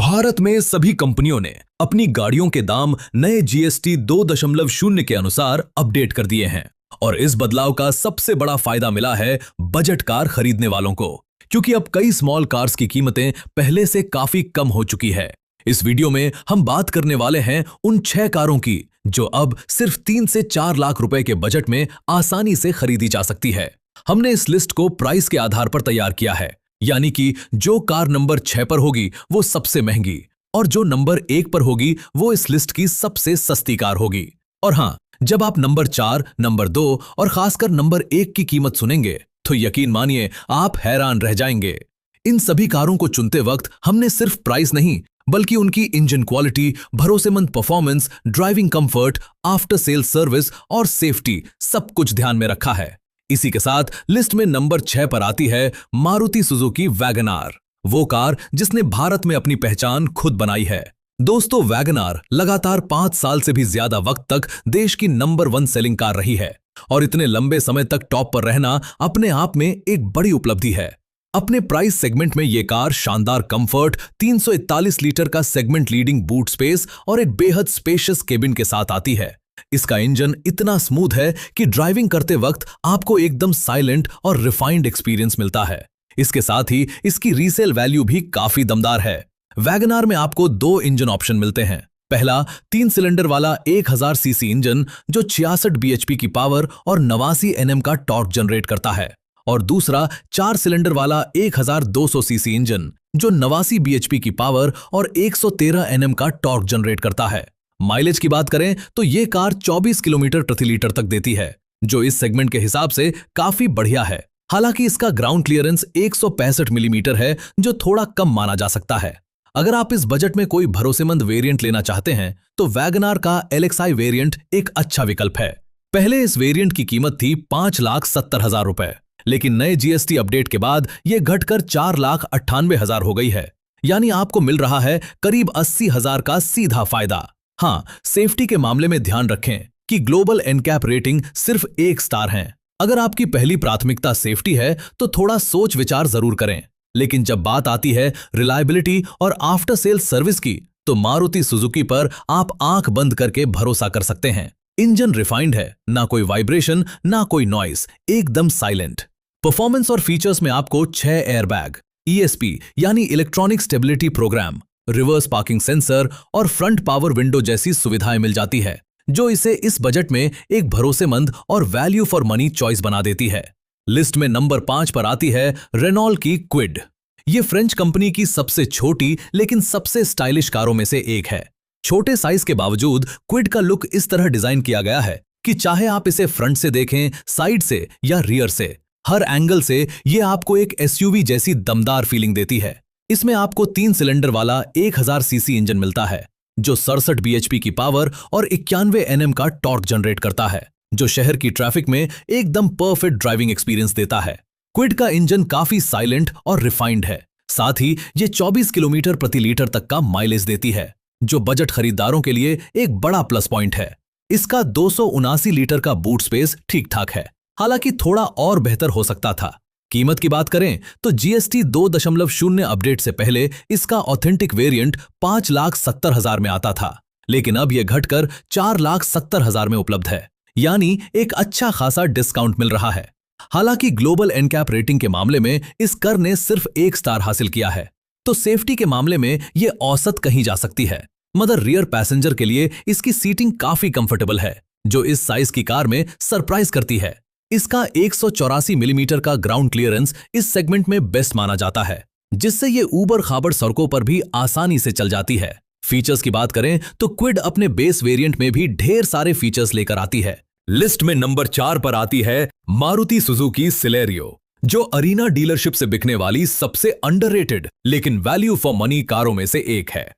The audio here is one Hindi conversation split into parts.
भारत में सभी कंपनियों ने अपनी गाड़ियों के दाम नए जीएसटी 2.0 के अनुसार अपडेट कर दिए हैं और इस बदलाव का सबसे बड़ा फायदा मिला है बजट कार खरीदने वालों को, क्योंकि अब कई स्मॉल कार्स की कीमतें पहले से काफी कम हो चुकी है। इस वीडियो में हम बात करने वाले हैं उन 6 कारों की जो अब सिर्फ 3 से 4 लाख रुपए के बजट में आसानी से खरीदी जा सकती है। हमने इस लिस्ट को प्राइस के आधार पर तैयार किया है, यानी कि जो कार नंबर 6 पर होगी वो सबसे महंगी और जो नंबर 1 पर होगी वो इस लिस्ट की सबसे सस्ती कार होगी। और हाँ, जब आप नंबर 4, नंबर 2 और खासकर नंबर 1 की कीमत सुनेंगे तो यकीन मानिए आप हैरान रह जाएंगे। इन सभी कारों को चुनते वक्त हमने सिर्फ प्राइस नहीं बल्कि उनकी इंजन क्वालिटी, भरोसेमंद performance, driving comfort, after sale service और सेफ्टी सब कुछ ध्यान में रखा है। इसी के साथ लिस्ट में नंबर 6 पर आती है मारुति सुजुकी वैगन आर, वो कार जिसने भारत में अपनी पहचान खुद बनाई है। दोस्तों, वैगन आर लगातार 5 साल से भी ज्यादा वक्त तक देश की नंबर 1 सेलिंग कार रही है और इतने लंबे समय तक टॉप पर रहना अपने आप में एक बड़ी उपलब्धि है। अपने प्राइस सेगमेंट में ये कार शानदार कंफर्ट, 341 लीटर का सेगमेंट लीडिंग बूट स्पेस और एक बेहद स्पेशियस केबिन के साथ आती है। इसका इंजन इतना स्मूथ है कि ड्राइविंग करते वक्त आपको एकदम साइलेंट और रिफाइंड एक्सपीरियंस मिलता है। इसके साथ ही इसकी रीसेल वैल्यू भी काफी दमदार है। वैगन आर में आपको 2 इंजन ऑप्शन मिलते हैं। पहला 3 सिलेंडर वाला 1000 सीसी इंजन जो 66 बीएचपी की पावर और 89 एनएम का टॉर्क जनरेट करता है, और दूसरा 4 सिलेंडर वाला 1200 सीसी इंजन जो 89 बीएचपी की पावर और 113 एनएम का टॉर्क जनरेट करता है। माइलेज की बात करें तो ये कार 24 किलोमीटर प्रति लीटर तक देती है, जो इस सेगमेंट के हिसाब से काफी बढ़िया है। हालांकि इसका ग्राउंड क्लियरेंस 165 मिलीमीटर है, जो थोड़ा कम माना जा सकता है। अगर आप इस बजट में कोई भरोसेमंद वेरिएंट लेना चाहते हैं तो वैगन आर का LXi वेरिएंट एक अच्छा विकल्प है। पहले इस वेरिएंट की कीमत थी 5,70,000 रुपए, लेकिन नए जीएसटी अपडेट के बाद यह घटकर 4,98,000 हो गई है, यानी आपको मिल रहा है करीब 80,000 का सीधा फायदा। हाँ, सेफ्टी के मामले में ध्यान रखें कि ग्लोबल एनकैप रेटिंग सिर्फ 1 स्टार है। अगर आपकी पहली प्राथमिकता सेफ्टी है तो थोड़ा सोच विचार जरूर करें, लेकिन जब बात आती है रिलायबिलिटी और आफ्टर सेल सर्विस की तो मारुति सुजुकी पर आप आंख बंद करके भरोसा कर सकते हैं। इंजन रिफाइंड है, ना कोई वाइब्रेशन, ना कोई नॉइस, एकदम साइलेंट। परफॉर्मेंस और फीचर्स में आपको 6 एयरबैग, ESP यानी electronic stability program, reverse parking sensor और फ्रंट पावर विंडो जैसी सुविधाएं मिल जाती है, जो इसे इस बजट में एक भरोसेमंद और वैल्यू फॉर मनी चॉइस बना देती है। लिस्ट में नंबर 5 पर आती है रेनॉल्ट की क्विड। ये फ्रेंच कंपनी की सबसे छोटी लेकिन सबसे स्टाइलिश कारों में से एक है। छोटे साइज के बावजूद क्विड का लुक इस तरह डिजाइन किया गया है कि चाहे आप इसे फ्रंट से देखें, साइड से या रियर से, हर एंगल से ये आपको एक SUV जैसी दमदार फीलिंग देती है। इसमें आपको 3 सिलेंडर वाला 1000 सीसी इंजन मिलता है जो 67 बीएचपी की पावर और 91 एनएम का टॉर्क जनरेट करता है, जो शहर की ट्रैफिक में एकदम परफेक्ट ड्राइविंग एक्सपीरियंस देता है। क्विड का इंजन काफी साइलेंट और रिफाइंड है, साथ ही ये 24 किलोमीटर प्रति लीटर तक का माइलेज देती है, जो बजट खरीदारों के लिए एक बड़ा प्लस पॉइंट है। इसका 279 लीटर का बूट स्पेस ठीक ठाक है, हालांकि थोड़ा और बेहतर हो सकता था। कीमत की बात करें तो जीएसटी 2.0 अपडेट से पहले इसका ऑथेंटिक वेरिएंट 5,70,000 में आता था, लेकिन अब यह घटकर 4,70,000 में उपलब्ध है, यानी एक अच्छा खासा डिस्काउंट मिल रहा है। हालांकि ग्लोबल एनकैप रेटिंग के मामले में इस कार ने सिर्फ 1 स्टार हासिल किया है, तो सेफ्टी के मामले में यह औसत कहीं जा सकती है, मगर रियर पैसेंजर के लिए इसकी सीटिंग काफी कंफर्टेबल है, जो इस साइज की कार में सरप्राइज करती है। इसका 184 मिलीमीटर का ग्राउंड क्लियरेंस इस सेगमेंट में बेस्ट माना जाता है, जिससे ये ऊबड़ खाबड़ सड़कों पर भी आसानी से चल जाती है। फीचर्स की बात करें तो क्विड अपने बेस वेरिएंट में भी ढेर सारे फीचर्स लेकर आती है। लिस्ट में नंबर 4 पर आती है मारुति सुजुकी सिलेरियो, जो अरीना डीलरशिप से बिकने वाली सबसे अंडररेटेड लेकिन वैल्यू फॉर मनी कारों में से एक है।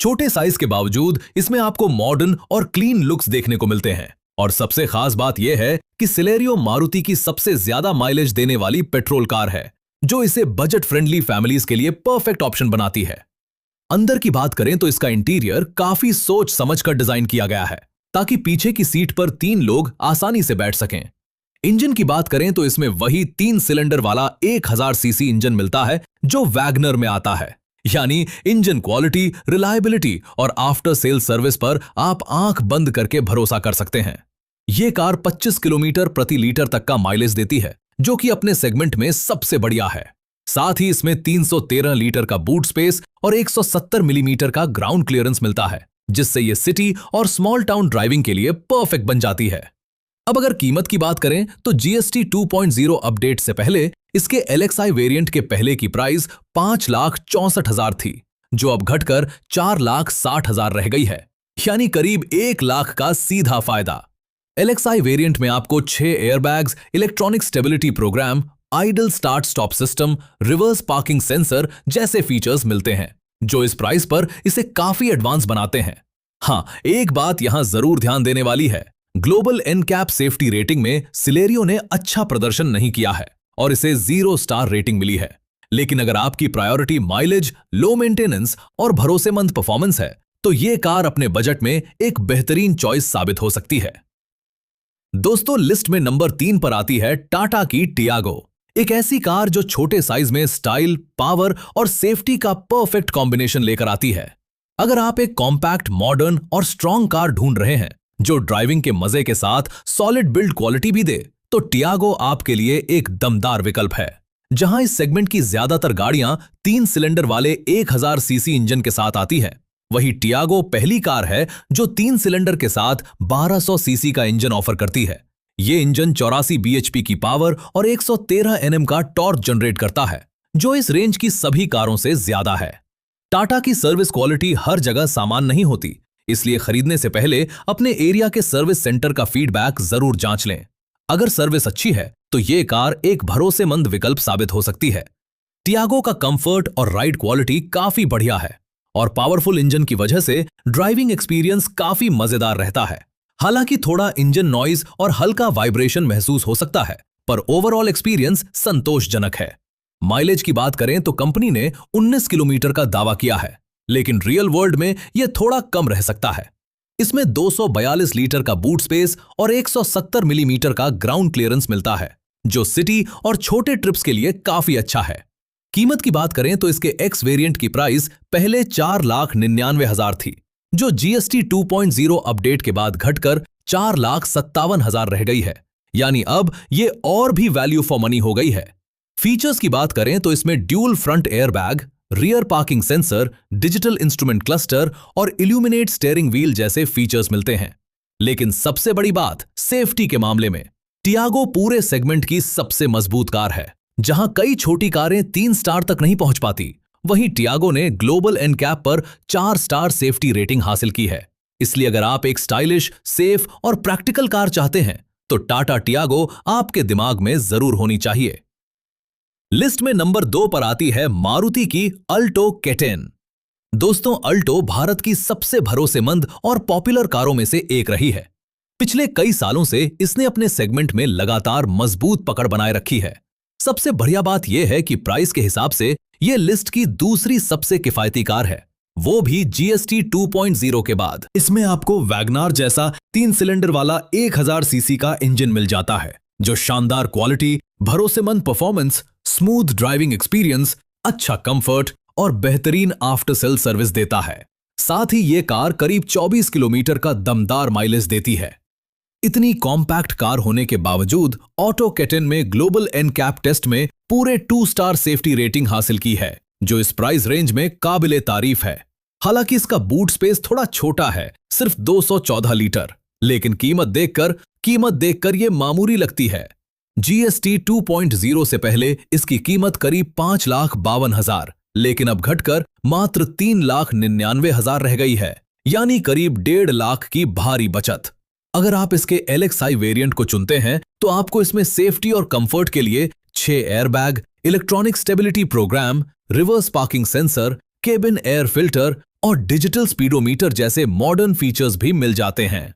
छोटे साइज के बावजूद इसमें आपको मॉडर्न और क्लीन लुक्स देखने को मिलते हैं, और सबसे खास बात यह है कि सिलेरियो मारुति की सबसे ज्यादा माइलेज देने वाली पेट्रोल कार है, जो इसे बजट फ्रेंडली फैमिलीज के लिए परफेक्ट ऑप्शन बनाती है। अंदर की बात करें तो इसका इंटीरियर काफी सोच समझकर डिजाइन किया गया है, ताकि पीछे की सीट पर 3 लोग आसानी से बैठ सकें। इंजन की बात करें तो इसमें वही 3 सिलेंडर वाला 1000 सीसी इंजन मिलता है जो वैगनर में आता है। यानी इंजन क्वालिटी, रिलायबिलिटी और आफ्टर सेल सर्विस पर आप आंख बंद करके भरोसा कर सकते हैं। ये कार 25 किलोमीटर प्रति लीटर तक का माइलेज देती है, जो कि अपने सेगमेंट में सबसे बढ़िया है। साथ ही इसमें 313 लीटर का बूट स्पेस और 170 मिलीमीटर का ग्राउंड क्लियरेंस मिलता है, जिससे ये सिटी और स्मॉल टाउन ड्राइविंग के लिए परफेक्ट बन जाती है। अब अगर कीमत की बात करें तो जीएसटी 2.0 अपडेट से पहले इसके LXI वेरिएंट के पहले की प्राइस 5,64,000 थी, जो अब घटकर 4,60,000 रह गई है, यानी करीब 1 लाख का सीधा फायदा। LXI वेरिएंट में आपको 6 airbags, electronic stability program, idle start stop system, reverse parking sensor जैसे फीचर्स मिलते हैं, जो इस प्राइस पर इसे काफी एडवांस बनाते हैं। हाँ, एक बात यहां जरूर ध्यान देने वाली है, ग्लोबल एनकैप सेफ्टी रेटिंग में सिलेरियो ने अच्छा प्रदर्शन नहीं किया है और इसे 0 स्टार रेटिंग मिली है। लेकिन अगर आपकी प्रायोरिटी माइलेज, लो मेंटेनेंस और भरोसेमंद परफॉर्मेंस है, तो ये कार अपने बजट में एक बेहतरीन चॉइस साबित हो सकती है। दोस्तों, लिस्ट में नंबर 3 पर आती है टाटा की टियागो, एक ऐसी कार जो छोटे साइज में स्टाइल, पावर और सेफ्टी का परफेक्ट कॉम्बिनेशन लेकर आती है। अगर आप एक कॉम्पैक्ट, मॉडर्न और स्ट्रॉन्ग कार ढूंढ रहे हैं जो ड्राइविंग के मजे के साथ सॉलिड बिल्ड क्वालिटी भी दे, तो टियागो आपके लिए एक दमदार विकल्प है। जहां इस सेगमेंट की ज्यादातर गाड़ियां 3 सिलेंडर वाले 1000 सीसी इंजन के साथ आती हैं, वही टियागो पहली कार है जो 3 सिलेंडर के साथ 1200 सीसी का इंजन ऑफर करती है। ये इंजन 84 bhp की पावर और 113 Nm का टॉर्क जनरेट करता है, जो इस रेंज की सभी कारों से ज्यादा है। टाटा की सर्विस क्वालिटी हर जगह समान नहीं होती, इसलिए खरीदने से पहले अपने एरिया के सर्विस सेंटर का फीडबैक जरूर जांच लें। अगर सर्विस अच्छी है तो ये कार एक भरोसेमंद विकल्प साबित हो सकती है। टियागो का कंफर्ट और राइड क्वालिटी काफी बढ़िया है और पावरफुल इंजन की वजह से ड्राइविंग एक्सपीरियंस काफी मजेदार रहता है। हालांकि थोड़ा इंजन नॉइज और हल्का वाइब्रेशन महसूस हो सकता है, पर ओवरऑल एक्सपीरियंस संतोषजनक है। माइलेज की बात करें तो कंपनी ने 19 किलोमीटर का दावा किया है, लेकिन रियल वर्ल्ड में यह थोड़ा कम रह सकता है। इसमें 242 लीटर का बूट स्पेस और 170 मिलीमीटर का ग्राउंड क्लियरेंस मिलता है, जो सिटी और छोटे ट्रिप्स के लिए काफी अच्छा है। कीमत की बात करें तो इसके एक्स वेरिएंट की प्राइस पहले 4,99,000 थी, जो जीएसटी 2.0 अपडेट के बाद घटकर 4,57,000 रह गई है, यानी अब ये और भी वैल्यू फॉर मनी हो गई है। फीचर्स की बात करें तो इसमें dual front airbag, rear parking sensor, digital instrument cluster और इल्यूमिनेट स्टीयरिंग व्हील जैसे फीचर्स मिलते हैं। लेकिन सबसे बड़ी बात सेफ्टी के मामले में टियागो पूरे सेगमेंट की सबसे मजबूत कार है। जहां कई छोटी कारें 3 स्टार तक नहीं पहुंच पाती, वहीं टियागो ने ग्लोबल एनकैप पर 4 स्टार सेफ्टी रेटिंग हासिल की है। इसलिए अगर आप एक स्टाइलिश, सेफ और प्रैक्टिकल कार चाहते हैं तो टाटा टियागो आपके दिमाग में जरूर होनी चाहिए। लिस्ट में नंबर 2 पर आती है मारुति की अल्टो K10। दोस्तों, अल्टो भारत की सबसे भरोसेमंद और पॉपुलर कारों में से एक रही है। पिछले कई सालों से इसने अपने सेगमेंट में लगातार मजबूत पकड़ बनाए रखी है। सबसे बढ़िया बात यह है कि प्राइस के हिसाब से यह लिस्ट की दूसरी सबसे किफायती कार है, वो भी जीएसटी 2.0 के बाद। इसमें आपको वैगनार जैसा 3 सिलेंडर वाला 1000 सीसी का इंजन मिल जाता है, जो शानदार क्वालिटी, भरोसेमंद परफॉर्मेंस, स्मूथ ड्राइविंग एक्सपीरियंस, अच्छा कंफर्ट और बेहतरीन आफ्टर सेल सर्विस देता है। साथ ही ये कार करीब 24 किलोमीटर का दमदार माइलेज देती है। इतनी कॉम्पैक्ट कार होने के बावजूद ऑटो K10 में ग्लोबल एनकैप टेस्ट में पूरे 2 स्टार सेफ्टी रेटिंग हासिल की है, जो इस प्राइस रेंज में काबिले तारीफ है। हालांकि इसका बूट स्पेस थोड़ा छोटा है, सिर्फ 214 लीटर, लेकिन कीमत देखकर ये मामूली लगती है। जीएसटी 2.0 से पहले इसकी कीमत करीब 5,52,000, लेकिन अब घटकर मात्र 3,99,000 रह गई है, यानी करीब 1.5 लाख की भारी बचत। अगर आप इसके LXI वेरिएंट को चुनते हैं तो आपको इसमें सेफ्टी और कंफर्ट के लिए 6 airbag, electronic stability program, reverse parking sensor, cabin air filter और डिजिटल स्पीडोमीटर जैसे मॉडर्न फीचर्स भी मिल जाते हैं।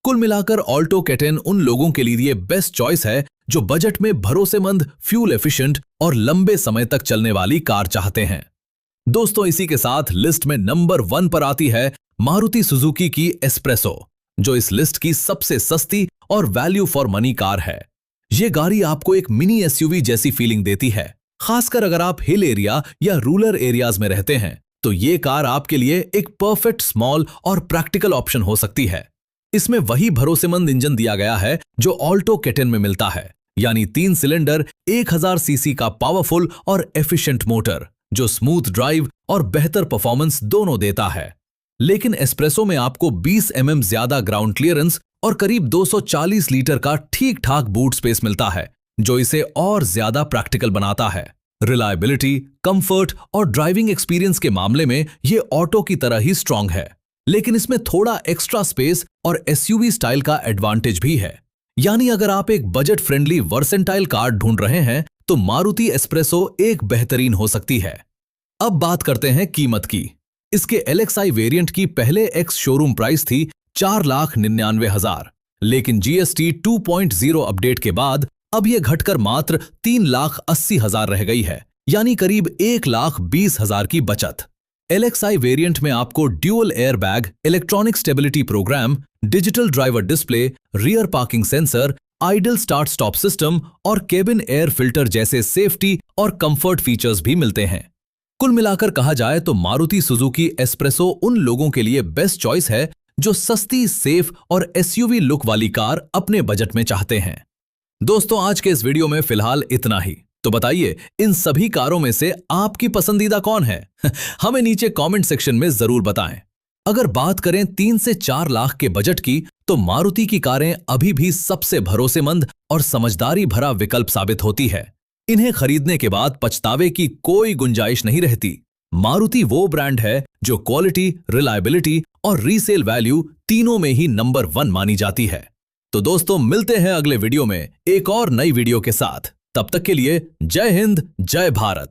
कुल मिलाकर ऑल्टो K10 उन लोगों के लिए बेस्ट चॉइस है जो बजट में भरोसेमंद, फ्यूल एफिशिएंट और लंबे समय तक चलने वाली कार चाहते हैं। दोस्तों, इसी के साथ लिस्ट में नंबर 1 पर आती है मारुति सुजुकी की एस्प्रेसो, जो इस लिस्ट की सबसे सस्ती और वैल्यू फॉर मनी कार है। ये गाड़ी आपको एक मिनी एसयूवी जैसी फीलिंग देती है, खासकर अगर आप हिल एरिया या रूरल एरियाज में रहते हैं तो ये कार आपके लिए एक परफेक्ट स्मॉल और प्रैक्टिकल ऑप्शन हो सकती है। इसमें वही भरोसेमंद इंजन दिया गया है जो ऑल्टो K10 में मिलता है, यानी 3 सिलेंडर 1000 सीसी का पावरफुल और एफिशिएंट मोटर जो स्मूथ ड्राइव और बेहतर परफॉर्मेंस दोनों देता है। लेकिन एस्प्रेसो में आपको 20 mm ज्यादा ग्राउंड क्लियरेंस और करीब 240 लीटर का ठीक ठाक बूट स्पेस मिलता है, जो इसे और ज्यादा प्रैक्टिकल बनाता है। रिलायबिलिटी, कंफर्ट और ड्राइविंग एक्सपीरियंस के मामले में ये ऑटो की तरह ही स्ट्रांग है, लेकिन इसमें थोड़ा एक्स्ट्रा स्पेस और एसयूवी स्टाइल का एडवांटेज भी है। यानी अगर आप एक बजट फ्रेंडली वर्सेंटाइल कार ढूंढ रहे हैं तो मारुति एस्प्रेसो एक बेहतरीन हो सकती है। अब बात करते हैं कीमत की। इसके LXi वेरिएंट की पहले एक्स शोरूम प्राइस थी 4,99,000, लेकिन GST 2.0 अपडेट के बाद अब यह घटकर मात्र 3,80,000 रह गई है, यानी करीब 1,20,000 की बचत। LXi वेरिएंट में आपको dual airbag, electronic stability program, digital driver display, rear parking sensor, idle start stop system और केबिन एयर फिल्टर जैसे सेफ्टी और कंफर्ट फीचर्स भी मिलते हैं। कुल मिलाकर कहा जाए तो मारुति सुजुकी एस्प्रेसो उन लोगों के लिए बेस्ट चॉइस है जो सस्ती, सेफ और एसयूवी लुक वाली कार अपने बजट में चाहते हैं। दोस्तों, आज के इस वीडियो में फिलहाल इतना ही। तो बताइए, इन सभी कारों में से आपकी पसंदीदा कौन है? हमें नीचे कमेंट सेक्शन में जरूर बताएं। अगर बात करें 3 से 4 लाख के बजट की, तो मारुति की कारें अभी भी सबसे भरोसेमंद और समझदारी भरा विकल्प साबित होती है। इन्हें खरीदने के बाद पछतावे की कोई गुंजाइश नहीं रहती। मारुति वो ब्रांड है जो क्वालिटी, रिलायबिलिटी और रीसेल वैल्यू तीनों में ही नंबर 1 मानी जाती है। तो दोस्तों, मिलते हैं अगले वीडियो में एक और नई वीडियो के साथ। तब तक के लिए जय हिंद, जय भारत।